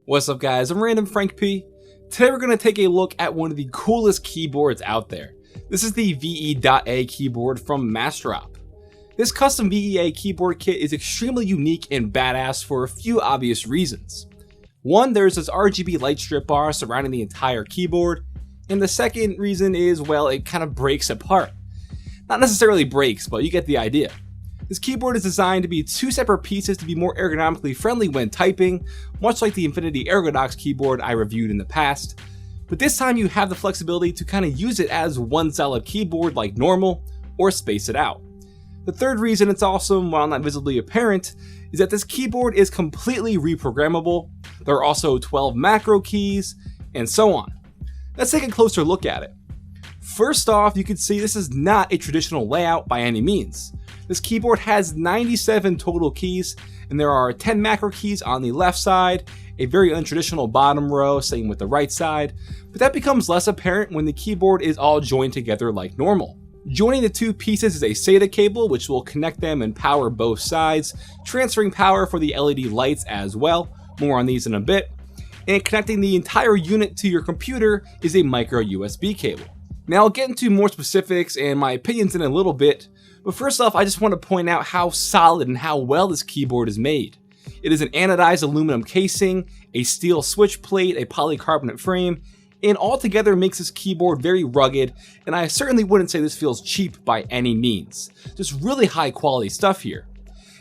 What's up guys, I'm randomfrankp. Today we're going to take a look at one of the coolest keyboards out there. This is the VE.A keyboard from Mastrop. This custom VE.A keyboard kit is extremely unique and badass for a few obvious reasons. One, there's this RGB light strip bar surrounding the entire keyboard, and the second reason is, well, it kind of breaks apart. Not necessarily breaks, but you get the idea. This keyboard is designed to be two separate pieces to be more ergonomically friendly when typing, much like the Infinity Ergodox keyboard I reviewed in the past. But this time you have the flexibility to kind of use it as one solid keyboard like normal, or space it out. The third reason it's awesome, while not visibly apparent, is that this keyboard is completely reprogrammable. There are also 12 macro keys, and so on. Let's take a closer look at it. First off, you can see this is not a traditional layout by any means. This keyboard has 97 total keys, and there are 10 macro keys on the left side, a very untraditional bottom row, same with the right side, but that becomes less apparent when the keyboard is all joined together like normal. Joining the two pieces is a SATA cable, which will connect them and power both sides, transferring power for the LED lights as well, more on these in a bit, and connecting the entire unit to your computer is a micro USB cable. Now I'll get into more specifics and my opinions in a little bit, but first off I just want to point out how solid and how well this keyboard is made. It is an anodized aluminum casing, a steel switch plate, a polycarbonate frame, and all together makes this keyboard very rugged, and I certainly wouldn't say this feels cheap by any means. Just really high quality stuff here.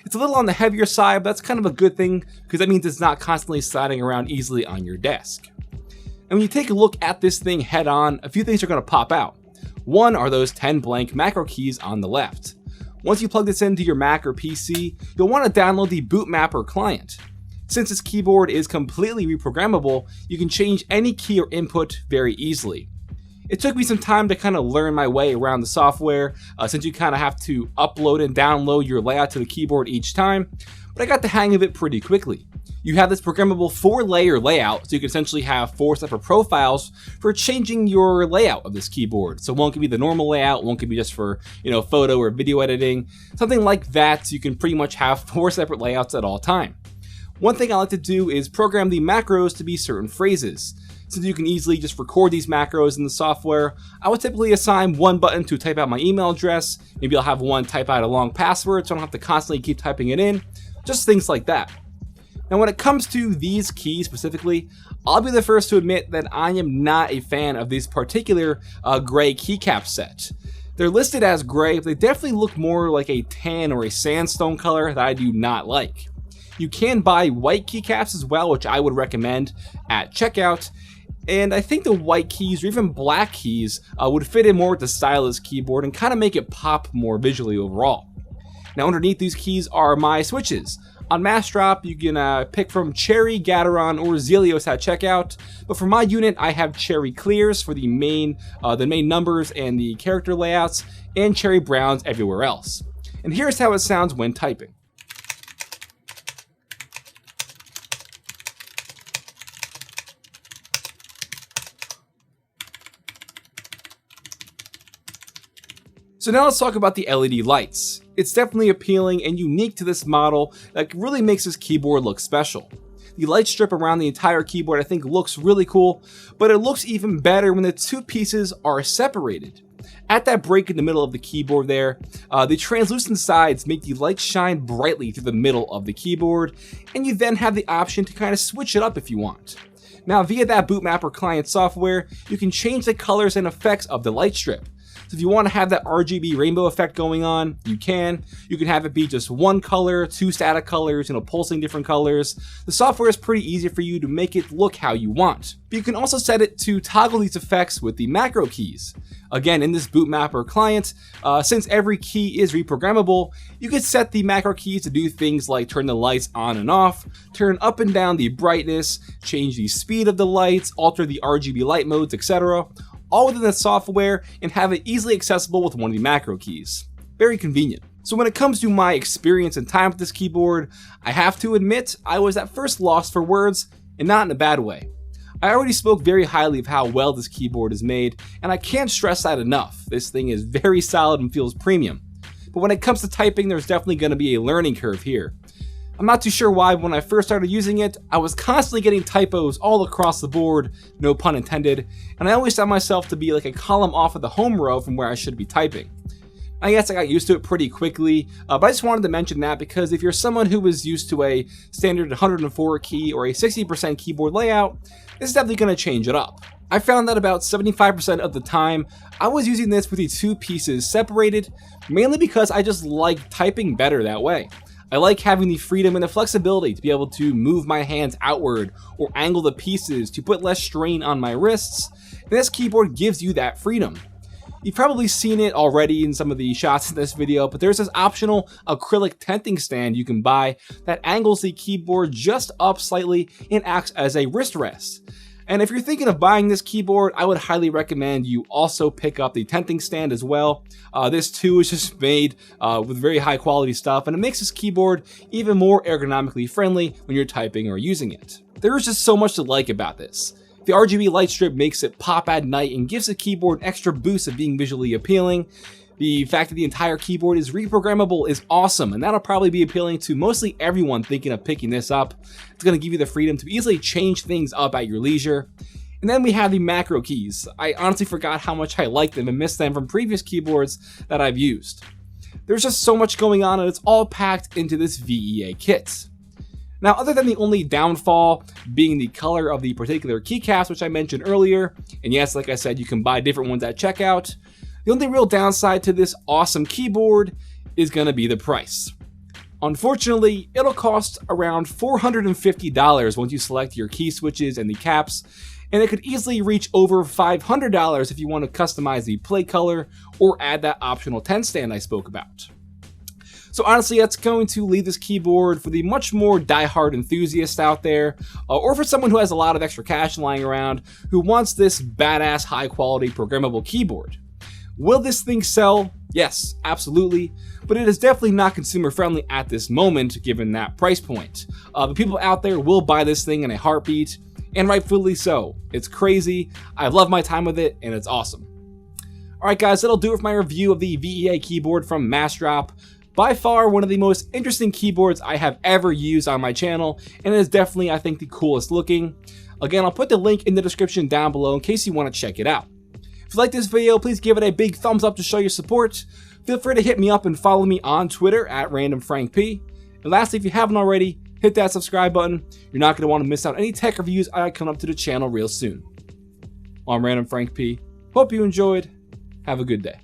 It's a little on the heavier side, but that's kind of a good thing because that means it's not constantly sliding around easily on your desk. And when you take a look at this thing head on, a few things are going to pop out. One are those 10 blank macro keys on the left. Once you plug this into your Mac or PC, you'll want to download the bootmapper client. Since this keyboard is completely reprogrammable, you can change any key or input very easily. It took me some time to kind of learn my way around the software, since you kind of have to upload and download your layout to the keyboard each time, but I got the hang of it pretty quickly. You have this programmable 4-layer layout, so you can essentially have 4 separate profiles for changing your layout of this keyboard. So one could be the normal layout, one could be just for, photo or video editing, something like that, so you can pretty much have 4 separate layouts at all time. One thing I like to do is program the macros to be certain phrases. Since you can easily just record these macros in the software, I would typically assign one button to type out my email address, maybe I'll have one type out a long password so I don't have to constantly keep typing it in, just things like that. Now when it comes to these keys specifically, I'll be the first to admit that I am not a fan of this particular gray keycap set. They're listed as gray, but they definitely look more like a tan or a sandstone color that I do not like. You can buy white keycaps as well, which I would recommend at checkout, and I think the white keys or even black keys would fit in more with the stylus keyboard and kind of make it pop more visually overall. Now underneath these keys are my switches. On Mastrop, you can pick from Cherry, Gateron, or Zelios at checkout, but for my unit, I have Cherry Clears for the main numbers and the character layouts, and Cherry Browns everywhere else. And here's how it sounds when typing. So now let's talk about the LED lights. It's definitely appealing and unique to this model that really makes this keyboard look special. The light strip around the entire keyboard I think looks really cool, but it looks even better when the two pieces are separated. At that break in the middle of the keyboard there, the translucent sides make the light shine brightly through the middle of the keyboard, and you then have the option to kind of switch it up if you want. Now via that bootmapper client software, you can change the colors and effects of the light strip. So if you want to have that RGB rainbow effect going on, you can. You can have it be just one color, 2 static colors, pulsing different colors. The software is pretty easy for you to make it look how you want. But you can also set it to toggle these effects with the macro keys. Again, in this bootmapper client, since every key is reprogrammable, you can set the macro keys to do things like turn the lights on and off, turn up and down the brightness, change the speed of the lights, alter the RGB light modes, etc. all within the software and have it easily accessible with one of the macro keys. Very convenient. So when it comes to my experience and time with this keyboard, I have to admit I was at first lost for words, and not in a bad way. I already spoke very highly of how well this keyboard is made, and I can't stress that enough. This thing is very solid and feels premium. But when it comes to typing, there's definitely going to be a learning curve here. I'm not too sure why, but when I first started using it, I was constantly getting typos all across the board, no pun intended, and I always found myself to be like a column off of the home row from where I should be typing. I guess I got used to it pretty quickly, but I just wanted to mention that because if you're someone who was used to a standard 104 key or a 60% keyboard layout, this is definitely going to change it up. I found that about 75% of the time, I was using this with the two pieces separated, mainly because I just like typing better that way. I like having the freedom and the flexibility to be able to move my hands outward or angle the pieces to put less strain on my wrists, and this keyboard gives you that freedom. You've probably seen it already in some of the shots in this video, but there's this optional acrylic tenting stand you can buy that angles the keyboard just up slightly and acts as a wrist rest. And if you're thinking of buying this keyboard, I would highly recommend you also pick up the tenting stand as well. This too is just made with very high quality stuff, and it makes this keyboard even more ergonomically friendly when you're typing or using it. There is just so much to like about this. The RGB light strip makes it pop at night and gives the keyboard an extra boost of being visually appealing. The fact that the entire keyboard is reprogrammable is awesome, and that'll probably be appealing to mostly everyone thinking of picking this up. It's going to give you the freedom to easily change things up at your leisure. And then we have the macro keys. I honestly forgot how much I like them and miss them from previous keyboards that I've used. There's just so much going on, and it's all packed into this VE.A kit. Now, other than the only downfall being the color of the particular keycaps, which I mentioned earlier, and yes, like I said, you can buy different ones at checkout, the only real downside to this awesome keyboard is going to be the price. Unfortunately, it'll cost around $450 once you select your key switches and the caps, and it could easily reach over $500 if you want to customize the plate color or add that optional tent stand I spoke about. So honestly, that's going to leave this keyboard for the much more die-hard enthusiast out there, or for someone who has a lot of extra cash lying around who wants this badass high-quality programmable keyboard. Will this thing sell? Yes, absolutely, but it is definitely not consumer-friendly at this moment given that price point. But people out there will buy this thing in a heartbeat, and rightfully so. It's crazy, I love my time with it, and it's awesome. Alright guys, that'll do it for my review of the VE.A keyboard from Massdrop. By far one of the most interesting keyboards I have ever used on my channel, and it is definitely, I think, the coolest looking. Again, I'll put the link in the description down below in case you want to check it out. If you like this video, please give it a big thumbs up to show your support. Feel free to hit me up and follow me on Twitter at randomfrankp. And lastly, if you haven't already, hit that subscribe button. You're not going to want to miss out any tech reviews I come up to the channel real soon. I'm Random Frank P. Hope you enjoyed. Have a good day.